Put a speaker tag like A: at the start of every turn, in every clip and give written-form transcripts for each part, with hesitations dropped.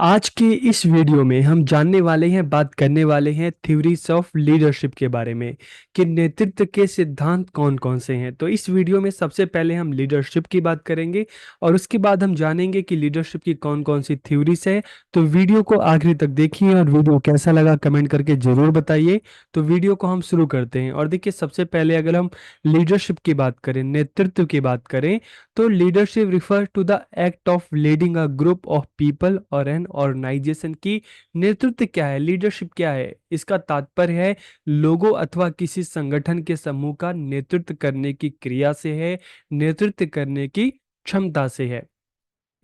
A: आज के इस वीडियो में हम जानने वाले हैं, बात करने वाले हैं थ्योरीज ऑफ लीडरशिप के बारे में कि नेतृत्व के सिद्धांत कौन-कौन से हैं। तो इस वीडियो में सबसे पहले हम लीडरशिप की बात करेंगे और उसके बाद हम जानेंगे कि लीडरशिप की कौन-कौन सी थ्योरीज है। तो वीडियो को आखिर तक देखिए और वीडियो कैसा लगा कमेंट करके ज़रूर बताइए। तो वीडियो को हम शुरू करते हैं और देखिए सबसे पहले अगर हम लीडरशिप की बात करें, नेतृत्व की बात करें, तो leadership refer to the act of leading a group of people और एन ऑर्गेनाइजेशन की। नेतृत्व क्या है, लीडरशिप क्या है, इसका तात्पर्य है लोगों अथवा किसी संगठन के समूह का नेतृत्व करने की क्रिया से है, नेतृत्व करने की क्षमता से है।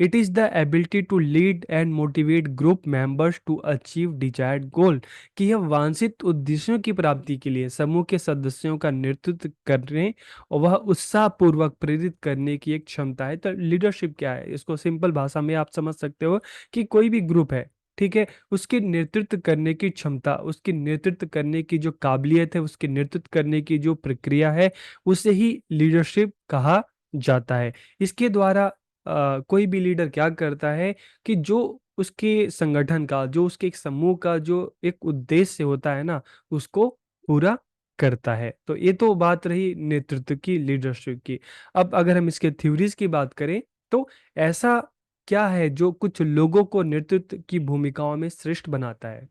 A: It is the ability to lead and motivate group members to achieve desired goal, कि यह वांछित उद्देश्यों की प्राप्ति के लिए समूह के सदस्यों का नेतृत्व करने और वह उत्साहपूर्वक प्रेरित करने की एक क्षमता है। तो लीडरशिप क्या है, इसको सिंपल भाषा में आप समझ सकते हो कि कोई भी ग्रुप है, ठीक है, उसके नेतृत्व करने की क्षमता, उसकी नेतृत्व करने की जो काबिलियत है, उसके नेतृत्व करने की जो प्रक्रिया है, उसे ही लीडरशिप कहा जाता है। इसके द्वारा कोई भी लीडर क्या करता है कि जो उसके संगठन का, जो उसके एक समूह का जो एक उद्देश्य होता है ना, उसको पूरा करता है। तो ये तो बात रही नेतृत्व की, लीडरशिप की। अब अगर हम इसके थ्योरीज की बात करें, तो ऐसा क्या है जो कुछ लोगों को नेतृत्व की भूमिकाओं में श्रेष्ठ बनाता है।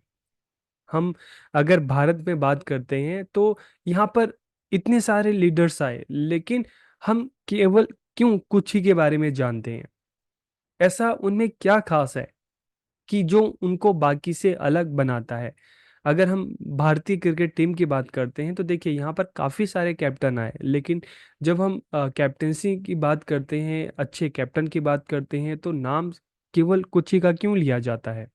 A: हम अगर भारत में बात करते हैं तो यहाँ पर इतने सारे लीडर्स आए, लेकिन हम केवल क्यों कुछ ही के बारे में जानते हैं। ऐसा उनमें क्या खास है कि जो उनको बाकी से अलग बनाता है। अगर हम भारतीय क्रिकेट टीम की बात करते हैं तो देखिए यहाँ पर काफ़ी सारे कैप्टन आए, लेकिन जब हम कैप्टनसी की बात करते हैं, अच्छे कैप्टन की बात करते हैं, तो नाम केवल कुछ ही का क्यों लिया जाता है।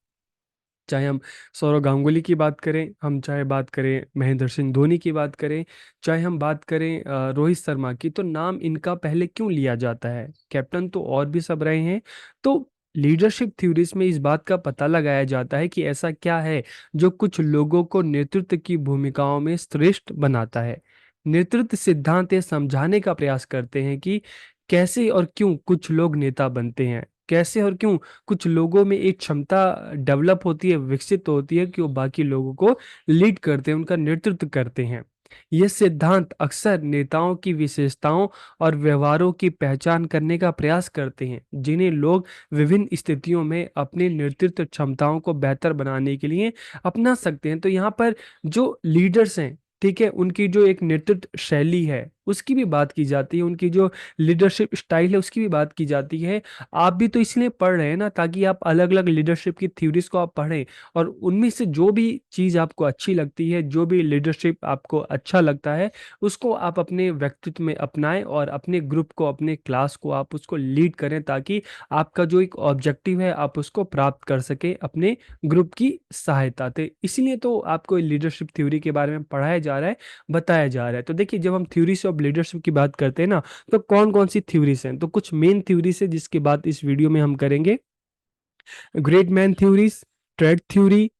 A: चाहे हम सौरव गांगुली की बात करें, हम चाहे बात करें महेंद्र सिंह धोनी की बात करें, चाहे हम बात करें रोहित शर्मा की, तो नाम इनका पहले क्यों लिया जाता है। कैप्टन तो और भी सब रहे हैं। तो लीडरशिप थ्योरीज में इस बात का पता लगाया जाता है कि ऐसा क्या है जो कुछ लोगों को नेतृत्व की भूमिकाओं में श्रेष्ठ बनाता है। नेतृत्व सिद्धांत ये समझाने का प्रयास करते हैं कि कैसे और क्यों कुछ लोग नेता बनते हैं, कैसे और क्यों कुछ लोगों में एक क्षमता डेवलप होती है, विकसित होती है कि वो बाकी लोगों को लीड करते हैं, उनका नेतृत्व करते हैं। ये सिद्धांत अक्सर नेताओं की विशेषताओं और व्यवहारों की पहचान करने का प्रयास करते हैं, जिन्हें लोग विभिन्न स्थितियों में अपनी नेतृत्व क्षमताओं को बेहतर बनाने के लिए अपना सकते हैं। तो यहाँ पर जो लीडर्स हैं, ठीक है, उनकी जो एक नेतृत्व शैली है उसकी भी बात की जाती है, उनकी जो लीडरशिप स्टाइल है उसकी भी बात की जाती है। आप भी तो इसलिए पढ़ रहे हैं ना, ताकि आप अलग अलग लीडरशिप की थ्योरीज को आप पढ़ें और उनमें से जो भी चीज़ आपको अच्छी लगती है, जो भी लीडरशिप आपको अच्छा लगता है, उसको आप अपने व्यक्तित्व में अपनाएं और अपने ग्रुप को, अपने क्लास को आप उसको लीड करें, ताकि आपका जो एक ऑब्जेक्टिव है आप उसको प्राप्त कर सकें अपने ग्रुप की सहायता से। इसीलिए तो आपको लीडरशिप थ्योरी के बारे में पढ़ाया जा रहा है, बताया जा रहा है। तो देखिए जब हम थ्योरीज ऑफ लीडरशिप की बात करते हैं ना, तो कौन कौन सी थ्योरीज हैं, तो कुछ मेन थ्योरीज है जिसकी बात इस वीडियो में हम करेंगे। Great man theories, trade theory,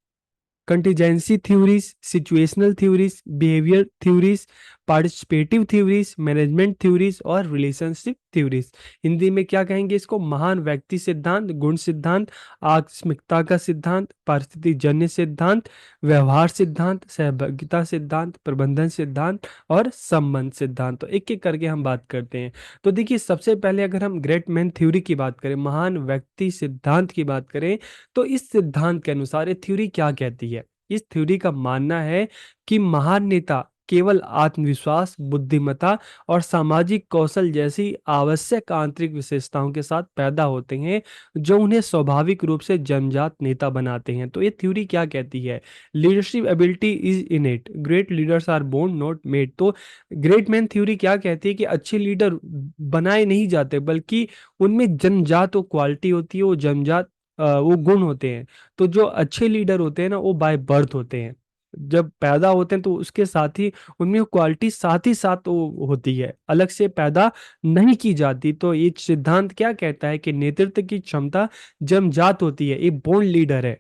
A: contingency theories, situational theories, behaviour theories, participative theories, management theories और रिलेशनशिप थ्योरीज। हिंदी में क्या कहेंगे इसको, महान व्यक्ति सिद्धांत, गुण सिद्धांत, आकस्मिकता का सिद्धांत, परिस्थिति जन्य सिद्धांत, व्यवहार सिद्धांत, सहभागिता सिद्धांत, प्रबंधन सिद्धांत और संबंध सिद्धांत। तो एक एक करके हम बात करते हैं। तो देखिए सबसे पहले अगर हम ग्रेट मैन थ्योरी की बात करें, महान व्यक्ति सिद्धांत की बात करें, तो इस सिद्धांत के अनुसार ये थ्योरी क्या कहती है। इस थ्योरी का मानना है कि महान नेता केवल आत्मविश्वास, बुद्धिमत्ता और सामाजिक कौशल जैसी आवश्यक आंतरिक विशेषताओं के साथ पैदा होते हैं, जो उन्हें स्वाभाविक रूप से जन्मजात नेता बनाते हैं। तो ये थ्योरी क्या कहती है, leadership ability is innate, great leaders are born not made. तो ग्रेट मैन थ्योरी क्या कहती है कि अच्छे लीडर बनाए नहीं जाते, बल्कि उनमें जन्मजात वो क्वालिटी होती है, वो जन्मजात वो गुण होते हैं। तो जो अच्छे लीडर होते हैं ना, वो बाय बर्थ होते हैं, जब पैदा होते हैं तो उसके साथ ही उनमें क्वालिटी साथ ही साथ वो होती है, अलग से पैदा नहीं की जाती। तो ये सिद्धांत क्या कहता है कि नेतृत्व की क्षमता जन्मजात होती है, ये बोर्न लीडर है,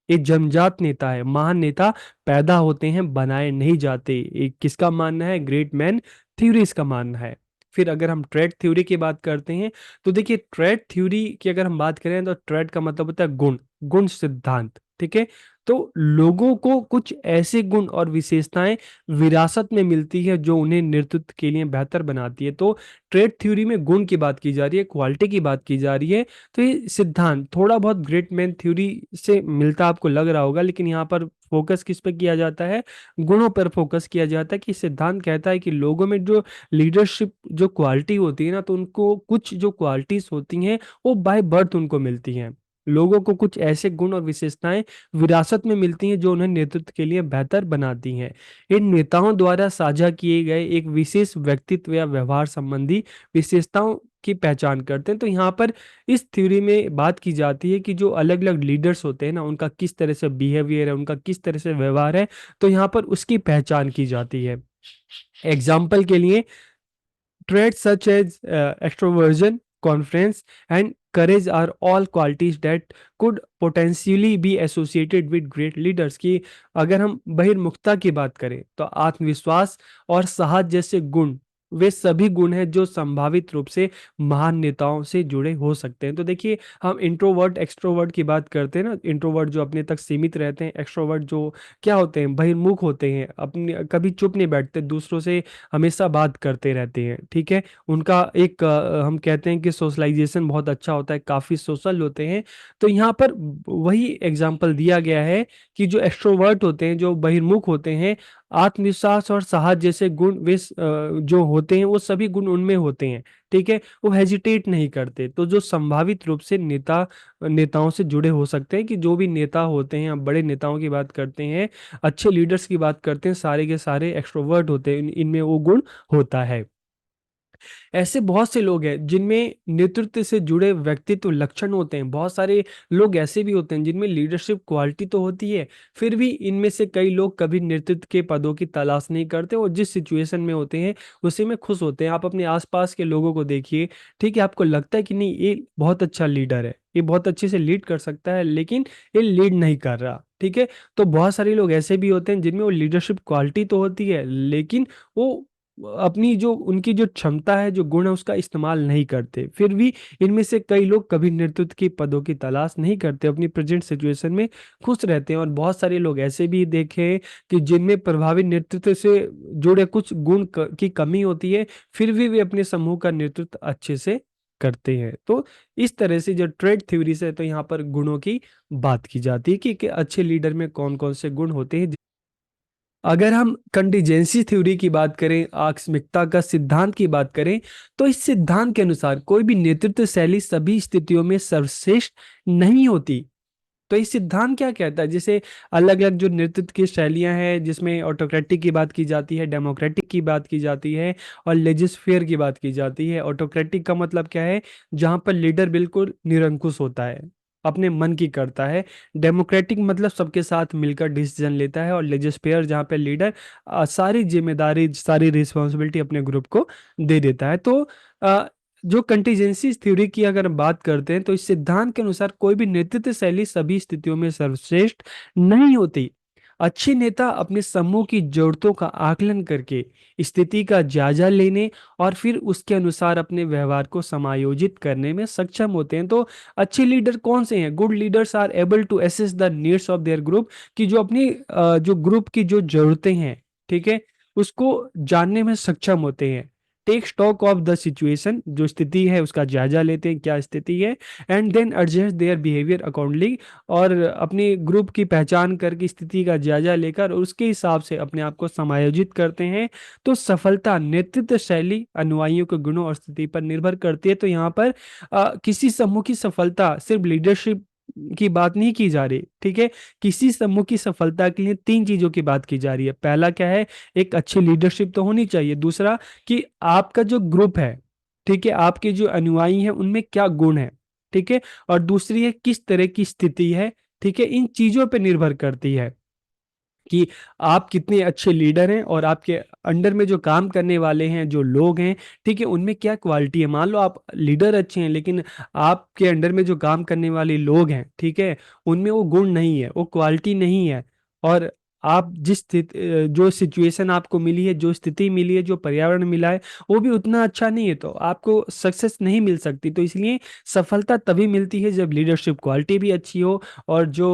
A: ये जन्मजात नेता है। महान नेता पैदा होते हैं, बनाए नहीं जाते। ये किसका मानना है, ग्रेट मैन थ्योरीज का मानना है। फिर अगर हम ट्रेड थ्योरी की बात करते हैं तो देखिए ट्रेड थ्योरी की अगर हम बात करें तो ट्रेड का मतलब होता है गुण, गुण सिद्धांत। ठीक है, तो लोगों को कुछ ऐसे गुण और विशेषताएं विरासत में मिलती है जो उन्हें नेतृत्व के लिए बेहतर बनाती है। तो ट्रेड थ्योरी में गुण की बात की जा रही है, क्वालिटी की बात की जा रही है। तो ये सिद्धांत थोड़ा बहुत ग्रेट मैन थ्योरी से मिलता आपको लग रहा होगा, लेकिन यहाँ पर फोकस किस पे किया जाता है, गुणों पर फोकस किया जाता है। कि सिद्धांत कहता है कि लोगों में जो लीडरशिप जो क्वालिटी होती है ना, तो उनको कुछ जो क्वालिटीज होती हैं वो बाय बर्थ उनको मिलती हैं। लोगों को कुछ ऐसे गुण और विशेषताएं विरासत में मिलती हैं जो उन्हें नेतृत्व के लिए बेहतर बनाती हैं। इन नेताओं द्वारा साझा किए गए एक विशेष व्यक्तित्व या व्यवहार संबंधी विशेषताओं की पहचान करते हैं। तो यहाँ पर इस थ्योरी में बात की जाती है कि जो अलग अलग लीडर्स होते हैं ना, उनका किस तरह से बिहेवियर है, उनका किस तरह से व्यवहार है, तो यहाँ पर उसकी पहचान की जाती है। एग्जाम्पल के लिए traits such as extroversion, confidence, and courage are all qualities that could potentially be associated with great leaders। की अगर हम बहिर्मुखता की बात करें तो आत्मविश्वास और साहस जैसे गुण वे सभी गुण हैं जो संभावित रूप से महान नेताओं से जुड़े हो सकते हैं। तो देखिए हम इंट्रोवर्ट एक्सट्रोवर्ट की बात करते हैं ना, इंट्रोवर्ट जो अपने तक सीमित रहते हैं, एक्सट्रोवर्ट जो क्या होते हैं, बहिर्मुख होते हैं, अपने कभी चुप नहीं बैठते, दूसरों से हमेशा बात करते रहते हैं। ठीक है, उनका एक हम कहते हैं कि सोशलाइजेशन बहुत अच्छा होता है, काफ़ी सोशल होते हैं। तो यहाँ पर वही एग्जाम्पल दिया गया है कि जो एक्सट्रोवर्ट होते हैं, जो बहिर्मुख होते हैं, आत्मविश्वास और साहस जैसे गुण वे जो होते हैं वो सभी गुण उनमें होते हैं। ठीक है, वो हेजिटेट नहीं करते। तो जो संभावित रूप से नेताओं से जुड़े हो सकते हैं, कि जो भी नेता होते हैं, हम बड़े नेताओं की बात करते हैं, अच्छे लीडर्स की बात करते हैं, सारे के सारे एक्सट्रोवर्ट होते हैं, इनमें वो गुण होता है। ऐसे बहुत से लोग हैं जिनमें नेतृत्व से जुड़े व्यक्तित्व लक्षण होते हैं। बहुत सारे लोग ऐसे भी होते हैं जिनमें लीडरशिप क्वालिटी तो होती है, फिर भी इनमें से कई लोग कभी नेतृत्व के पदों की तलाश नहीं करते और जिस सिचुएशन में होते हैं उसी में खुश होते हैं। आप अपने आसपास के लोगों को देखिए, ठीक है, आपको लगता है कि नहीं ये बहुत अच्छा लीडर है, ये बहुत अच्छे से लीड कर सकता है, लेकिन ये लीड नहीं कर रहा। ठीक है, तो बहुत सारे लोग ऐसे भी होते हैं जिनमें वो लीडरशिप क्वालिटी तो होती है, लेकिन वो अपनी जो उनकी जो क्षमता है, जो गुण है, उसका इस्तेमाल नहीं करते। फिर भी इनमें से कई लोग कभी नेतृत्व की पदों की तलाश नहीं करते, अपनी प्रेजेंट सिचुएशन में खुश रहते हैं। और बहुत सारे लोग ऐसे भी देखे हैं कि जिनमें प्रभावी नेतृत्व से जुड़े कुछ गुण की कमी होती है, फिर भी वे अपने समूह का नेतृत्व अच्छे से करते हैं। तो इस तरह से जो ट्रेड थ्योरी से, तो यहाँ पर गुणों की बात की जाती है कि अच्छे लीडर में कौन कौन से गुण होते हैं। अगर हम कंटीजेंसी थ्योरी की बात करें, आकस्मिकता का सिद्धांत की बात करें, तो इस सिद्धांत के अनुसार कोई भी नेतृत्व शैली सभी स्थितियों में सर्वश्रेष्ठ नहीं होती। तो इस सिद्धांत क्या कहता है, जैसे अलग अलग जो नेतृत्व की शैलियां हैं, जिसमें ऑटोक्रेटिक की बात की जाती है, डेमोक्रेटिक की बात की जाती है, और लेजिस्फेयर की बात की जाती है। ऑटोक्रेटिक का मतलब क्या है, जहां पर लीडर बिल्कुल निरंकुश होता है, अपने मन की करता है। डेमोक्रेटिक मतलब सबके साथ मिलकर डिसीजन लेता है। और लेजिस्फेयर जहाँ पे लीडर सारी जिम्मेदारी, सारी रिस्पॉन्सिबिलिटी अपने ग्रुप को दे देता है। तो अ, जो कंटीजेंसी थ्योरी की अगर हम बात करते हैं, तो इस सिद्धांत के अनुसार कोई भी नेतृत्व शैली सभी स्थितियों में सर्वश्रेष्ठ नहीं होती। अच्छे नेता अपने समूह की जरूरतों का आकलन करके स्थिति का जायजा लेने और फिर उसके अनुसार अपने व्यवहार को समायोजित करने में सक्षम होते हैं। तो अच्छे लीडर कौन से हैं? Good leaders are able to assess the needs of their group, कि जो अपनी जो ग्रुप की जो जरूरतें हैं, ठीक है, उसको जानने में सक्षम होते हैं। Take stock of the situation, जो स्थिति है उसका जायजा लेते हैं, क्या स्थिति है, and then adjust their behaviour accordingly, और अपनी ग्रुप की पहचान करके स्थिति का जायजा लेकर उसके हिसाब से अपने आप को समायोजित करते हैं। तो सफलता नेतृत्व शैली अनुयायियों के गुणों और स्थिति पर निर्भर करती है। तो यहाँ पर किसी समूह की सफलता सिर्फ लीडरशिप की बात नहीं की जा रही। ठीक है, किसी समूह की सफलता के लिए तीन चीजों की बात की जा रही है। पहला क्या है, एक अच्छी लीडरशिप तो होनी चाहिए। दूसरा कि आपका जो ग्रुप है, ठीक है, आपके जो अनुयायी हैं उनमें क्या गुण है। ठीक है, और दूसरी है किस तरह की स्थिति है। ठीक है, इन चीजों पे निर्भर करती है कि आप कितने अच्छे लीडर हैं और आपके अंडर में जो काम करने वाले हैं, जो लोग हैं, ठीक है, उनमें क्या क्वालिटी है। मान लो आप लीडर अच्छे हैं, लेकिन आपके अंडर में जो काम करने वाले लोग हैं, ठीक है, उनमें वो गुण नहीं है, वो क्वालिटी नहीं है, और आप जिस स्थिति जो सिचुएशन आपको मिली है, जो स्थिति मिली है, जो पर्यावरण मिला है, वो भी उतना अच्छा नहीं है, तो आपको सक्सेस नहीं मिल सकती। तो इसलिए सफलता तभी मिलती है जब लीडरशिप क्वालिटी भी अच्छी हो, और जो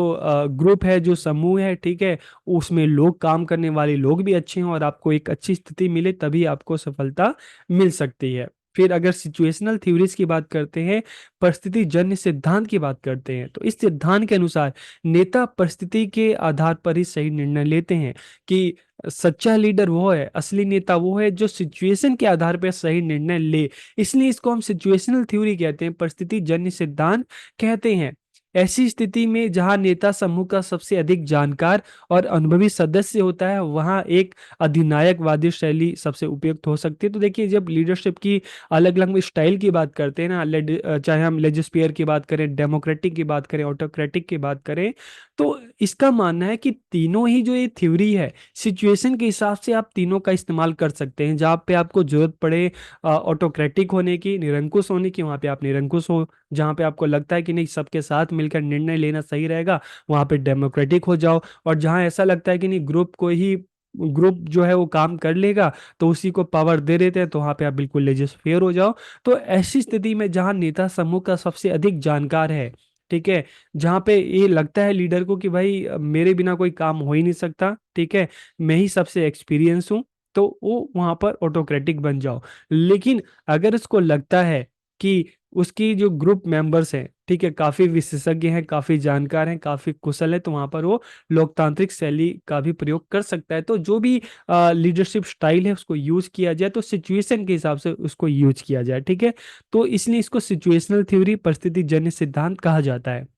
A: ग्रुप है, जो समूह है, ठीक है, उसमें लोग, काम करने वाले लोग भी अच्छे हों और आपको एक अच्छी स्थिति मिले, तभी आपको सफलता मिल सकती है। फिर अगर सिचुएशनल थ्योरीज की बात करते हैं, परिस्थिति जन्य सिद्धांत की बात करते हैं, तो इस सिद्धांत के अनुसार नेता परिस्थिति के आधार पर ही सही निर्णय लेते हैं। कि सच्चा लीडर वो है, असली नेता वो है जो सिचुएशन के आधार पर सही निर्णय ले। इसलिए इसको हम सिचुएशनल थ्योरी कहते हैं, परिस्थिति जन्य सिद्धांत कहते हैं। ऐसी स्थिति में जहां नेता समूह का सबसे अधिक जानकार और अनुभवी सदस्य होता है, वहां एक अधिनायकवादी शैली सबसे उपयुक्त हो सकती है। तो देखिए, जब लीडरशिप की अलग अलग स्टाइल की बात करते हैं ना, चाहे हम लेजिस्पियर की बात करें, डेमोक्रेटिक की बात करें, ऑटोक्रेटिक की बात करें, तो इसका मानना है कि तीनों ही जो ये थ्योरी है, सिचुएशन के हिसाब से आप तीनों का इस्तेमाल कर सकते हैं। जहाँ पे आपको जरूरत पड़े ऑटोक्रेटिक होने की, निरंकुश होने की, वहाँ पे आप निरंकुश हो। जहाँ पे आपको लगता है कि नहीं, सबके साथ मिलकर निर्णय लेना सही रहेगा, वहाँ पे डेमोक्रेटिक हो जाओ। और जहाँ ऐसा लगता है कि नहीं, ग्रुप जो है वो काम कर लेगा, तो उसी को पावर दे देते हैं, तो वहाँ पे आप बिल्कुल लेजिस फेयर हो जाओ। तो ऐसी स्थिति में जहाँ नेता समूह का सबसे अधिक जानकार है, ठीक है, जहाँ पे ये लगता है लीडर को कि भाई मेरे बिना कोई काम हो ही नहीं सकता, ठीक है, मैं ही सबसे एक्सपीरियंस हूँ, तो वो वहाँ पर ऑटोक्रेटिक बन जाओ। लेकिन अगर उसको लगता है कि उसकी जो ग्रुप मेंबर्स हैं, ठीक है, काफी विशेषज्ञ हैं, काफी जानकार हैं, काफी कुशल है, तो वहां पर वो लोकतांत्रिक शैली का भी प्रयोग कर सकता है। तो जो भी लीडरशिप स्टाइल है उसको यूज किया जाए, तो सिचुएशन के हिसाब से उसको यूज किया जाए, ठीक है। तो इसलिए इसको सिचुएशनल थ्योरी, परिस्थिति जन्य सिद्धांत कहा जाता है।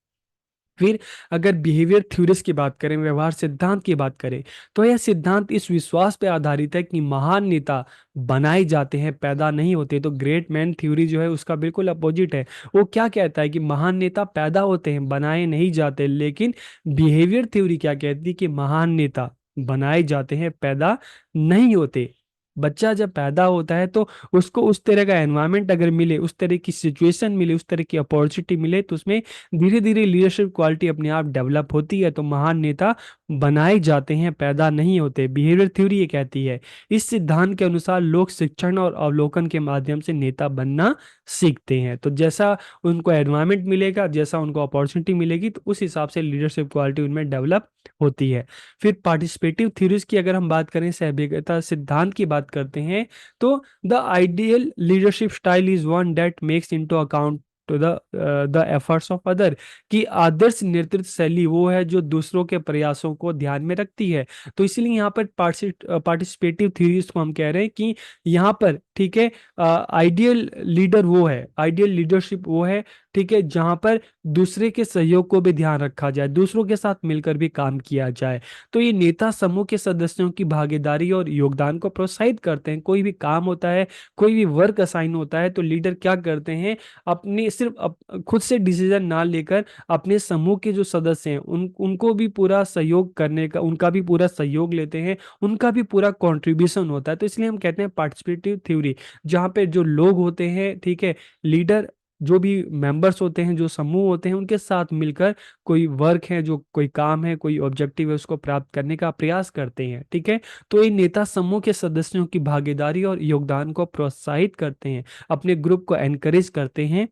A: फिर अगर बिहेवियर थ्योरीज की बात करें, व्यवहार सिद्धांत की बात करें, तो यह सिद्धांत इस विश्वास पे आधारित है कि महान नेता बनाए जाते हैं, पैदा नहीं होते। तो ग्रेट मैन थ्योरी जो है उसका बिल्कुल अपोजिट है। वो क्या कहता है कि महान नेता पैदा होते हैं, बनाए नहीं जाते। लेकिन बिहेवियर थ्योरी क्या कहती है कि महान नेता बनाए जाते हैं, पैदा नहीं होते। बच्चा जब पैदा होता है तो उसको उस तरह का एनवायरनमेंट अगर मिले, उस तरह की सिचुएशन मिले, उस तरह की अपॉर्चुनिटी मिले, तो उसमें धीरे धीरे लीडरशिप क्वालिटी अपने आप डेवलप होती है। तो महान नेता बनाए जाते हैं, पैदा नहीं होते। बिहेवियर थ्योरी ये कहती है। इस सिद्धांत के अनुसार लोग शिक्षण और अवलोकन के माध्यम से नेता बनना सीखते हैं। तो जैसा उनको एनवायरनमेंट मिलेगा, जैसा उनको अपॉर्चुनिटी मिलेगी, तो उस हिसाब से लीडरशिप क्वालिटी उनमें डेवलप होती है। फिर पार्टिसिपेटिव थ्योरीज की अगर हम बात करें, सहभागिता सिद्धांत की बात करते हैं, तो the ideal leadership style is one that makes into account to the efforts of other. कि आदर्श नेतृत्व शैली वो है जो दूसरों के प्रयासों को ध्यान में रखती है। तो इसलिए यहाँ पर पार्टिसिपेटिव थ्योरीज को हम कह रहे हैं कि यहाँ पर, ठीक है, आइडियल लीडर वो है, आइडियल लीडरशिप वो है, ठीक है, जहाँ पर दूसरे के सहयोग को भी ध्यान रखा जाए, दूसरों के साथ मिलकर भी काम किया जाए। तो ये नेता समूह के सदस्यों की भागीदारी और योगदान को प्रोत्साहित करते हैं। कोई भी काम होता है, कोई भी वर्क असाइन होता है, तो लीडर क्या करते हैं, अपने सिर्फ खुद से डिसीजन ना लेकर अपने समूह के जो सदस्य हैं उनको भी पूरा सहयोग करने का, उनका भी पूरा सहयोग लेते हैं, उनका भी पूरा कंट्रीब्यूशन होता है। तो इसलिए हम कहते हैं पार्टिसिपेटिव थ्योरी, जहाँ पे जो लोग होते हैं, ठीक है, लीडर, जो भी मेंबर्स होते हैं, जो समूह होते हैं, उनके साथ मिलकर कोई वर्क है, जो कोई काम है, कोई ऑब्जेक्टिव है, उसको प्राप्त करने का प्रयास करते हैं, ठीक है। तो ये नेता समूह के सदस्यों की भागीदारी और योगदान को प्रोत्साहित करते हैं, अपने ग्रुप को एनकरेज करते हैं।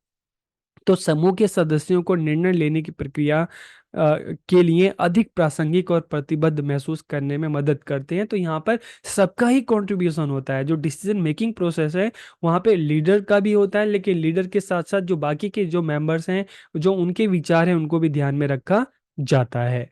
A: तो समूह के सदस्यों को निर्णय लेने की प्रक्रिया के लिए अधिक प्रासंगिक और प्रतिबद्ध महसूस करने में मदद करते हैं। तो यहाँ पर सबका ही कंट्रीब्यूशन होता है। जो डिसीजन मेकिंग प्रोसेस है, वहाँ पे लीडर का भी होता है, लेकिन लीडर के साथ साथ जो बाकी के जो मेंबर्स हैं, जो उनके विचार हैं, उनको भी ध्यान में रखा जाता है।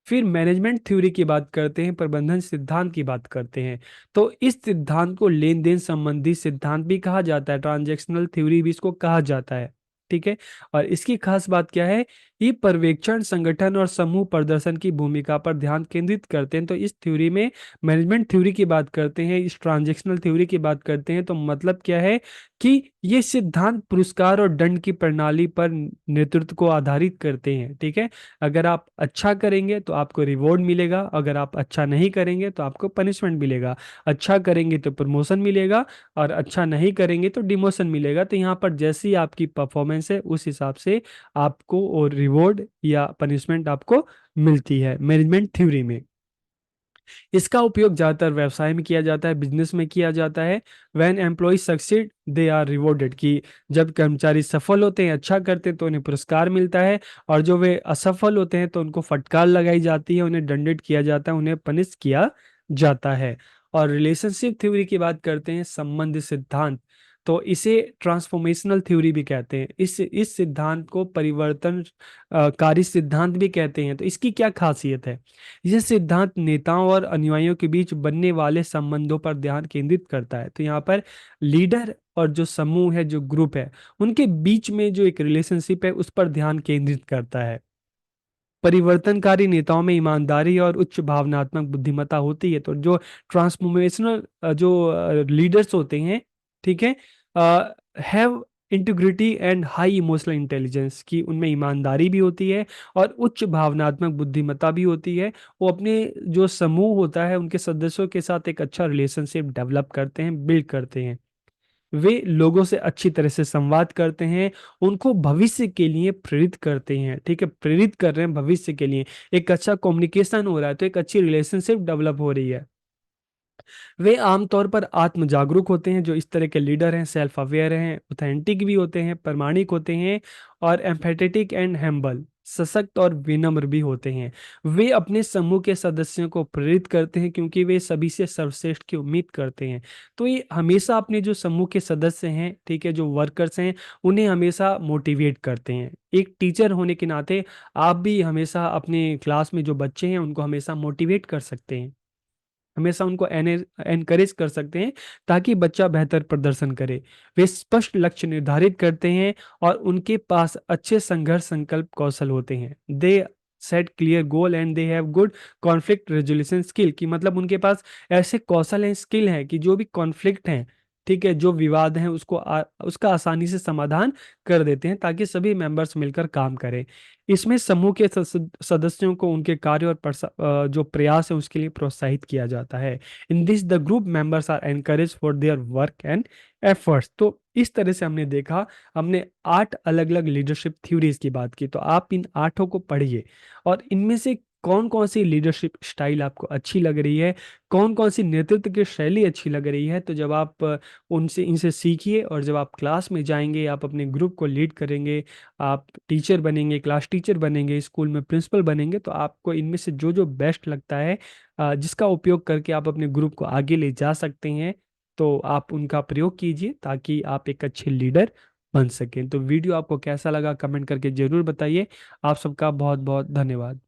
A: फिर मैनेजमेंट थ्योरी की बात करते हैं, प्रबंधन सिद्धांत की बात करते हैं। तो इस सिद्धांत को लेन देन संबंधी सिद्धांत भी कहा जाता है, ट्रांजैक्शनल थ्योरी भी इसको कहा जाता है, ठीक है। और इसकी खास बात क्या है, ये पर्यवेक्षण, संगठन और समूह प्रदर्शन की भूमिका पर ध्यान केंद्रित करते हैं। तो इस थ्योरी में मैनेजमेंट थ्योरी की बात करते हैं, इस ट्रांजैक्शनल थ्योरी की बात करते हैं, तो मतलब क्या है कि ये सिद्धांत पुरस्कार और दंड की प्रणाली पर नेतृत्व को आधारित करते हैं, ठीक है। अगर आप अच्छा करेंगे तो आपको रिवॉर्ड मिलेगा, अगर आप अच्छा नहीं करेंगे तो आपको पनिशमेंट मिलेगा। अच्छा करेंगे तो प्रमोशन मिलेगा, और अच्छा नहीं करेंगे तो डिमोशन मिलेगा। तो यहाँ पर जैसी आपकी परफॉर्मेंस है, उस हिसाब से आपको और रिवॉर्ड या पनिशमेंट आपको मिलती है मैनेजमेंट थ्योरी में। इसका उपयोग ज़्यादातर व्यवसाय में किया जाता है, बिजनेस में किया जाता है। When employ succeed they are rewarded, कि जब कर्मचारी सफल होते हैं, अच्छा करते हैं, तो उन्हें पुरस्कार मिलता है। और जो वे असफल होते हैं तो उनको फटकार लगाई जाती है, उन्हें दंडित किया जाता है, उन्हें पनिश किया जाता है। और रिलेशनशिप थ्योरी की बात करते हैं, संबंध सिद्धांत, तो इसे ट्रांसफॉर्मेशनल थ्योरी भी कहते हैं। इस सिद्धांत को परिवर्तन कारी सिद्धांत भी कहते हैं। तो इसकी क्या खासियत है? यह सिद्धांत नेताओं और अनुयायियों के बीच बनने वाले संबंधों पर ध्यान केंद्रित करता है। तो यहाँ पर लीडर और जो समूह है, जो ग्रुप है, उनके बीच में जो एक रिलेशनशिप है उस पर ध्यान केंद्रित करता है। परिवर्तनकारी नेताओं में ईमानदारी और उच्च भावनात्मक बुद्धिमत्ता होती है। तो जो ट्रांसफॉर्मेशनल जो लीडर्स होते हैं, ठीक है, have integrity and high emotional intelligence, की उनमें ईमानदारी भी होती है और उच्च भावनात्मक बुद्धिमत्ता भी होती है। वो अपने जो समूह होता है उनके सदस्यों के साथ एक अच्छा रिलेशनशिप डेवलप करते हैं, बिल्ड करते हैं। वे लोगों से अच्छी तरह से संवाद करते हैं, उनको भविष्य के लिए प्रेरित करते हैं, ठीक है, प्रेरित कर रहे हैं भविष्य के लिए। एक अच्छा कम्युनिकेशन हो रहा है तो एक अच्छी रिलेशनशिप डेवलप हो रही है। वे आमतौर पर आत्म जागरूक होते हैं। जो इस तरह के लीडर हैं, सेल्फ अवेयर हैं, ऑथेंटिक भी होते हैं, प्रामाणिक होते हैं, और एम्पैथेटिक एंड हेम्बल, सशक्त और विनम्र भी होते हैं। वे अपने समूह के सदस्यों को प्रेरित करते हैं क्योंकि वे सभी से सर्वश्रेष्ठ की उम्मीद करते हैं। तो ये हमेशा अपने जो समूह के सदस्य हैं, ठीक है, जो वर्कर्स हैं, उन्हें हमेशा मोटिवेट करते हैं। एक टीचर होने के नाते आप भी हमेशा अपने क्लास में जो बच्चे हैं उनको हमेशा मोटिवेट कर सकते हैं, हमेशा उनको एनकरेज कर सकते हैं ताकि बच्चा बेहतर प्रदर्शन करे। वे स्पष्ट लक्ष्य निर्धारित करते हैं और उनके पास अच्छे संघर्ष संकल्प कौशल होते हैं। They set clear goal and they have good conflict resolution skill, की मतलब उनके पास ऐसे कौशल हैं, स्किल हैं, कि जो भी कॉन्फ्लिक्ट हैं, ठीक है, जो विवाद हैं, उसका आसानी से समाधान कर देते हैं ताकि सभी मेंबर्स मिलकर काम करें। इसमें समूह के सदस्यों को उनके कार्य और जो प्रयास है उसके लिए प्रोत्साहित किया जाता है। In this the group members are encourage for their work and efforts. तो इस तरह से हमने देखा, हमने 8 अलग अलग लीडरशिप थ्योरीज की बात की। तो आप इन आठों को पढ़िए और इनमें से कौन कौन सी लीडरशिप स्टाइल आपको अच्छी लग रही है, कौन कौन सी नेतृत्व की शैली अच्छी लग रही है। तो जब आप उनसे इनसे सीखिए और जब आप क्लास में जाएंगे, आप अपने ग्रुप को लीड करेंगे, आप टीचर बनेंगे, क्लास टीचर बनेंगे, स्कूल में प्रिंसिपल बनेंगे, तो आपको इनमें से जो जो बेस्ट लगता है, जिसका उपयोग करके आप अपने ग्रुप को आगे ले जा सकते हैं, तो आप उनका प्रयोग कीजिए ताकि आप एक अच्छे लीडर बन सकें। तो वीडियो आपको कैसा लगा कमेंट करके जरूर बताइए। आप सबका बहुत बहुत धन्यवाद।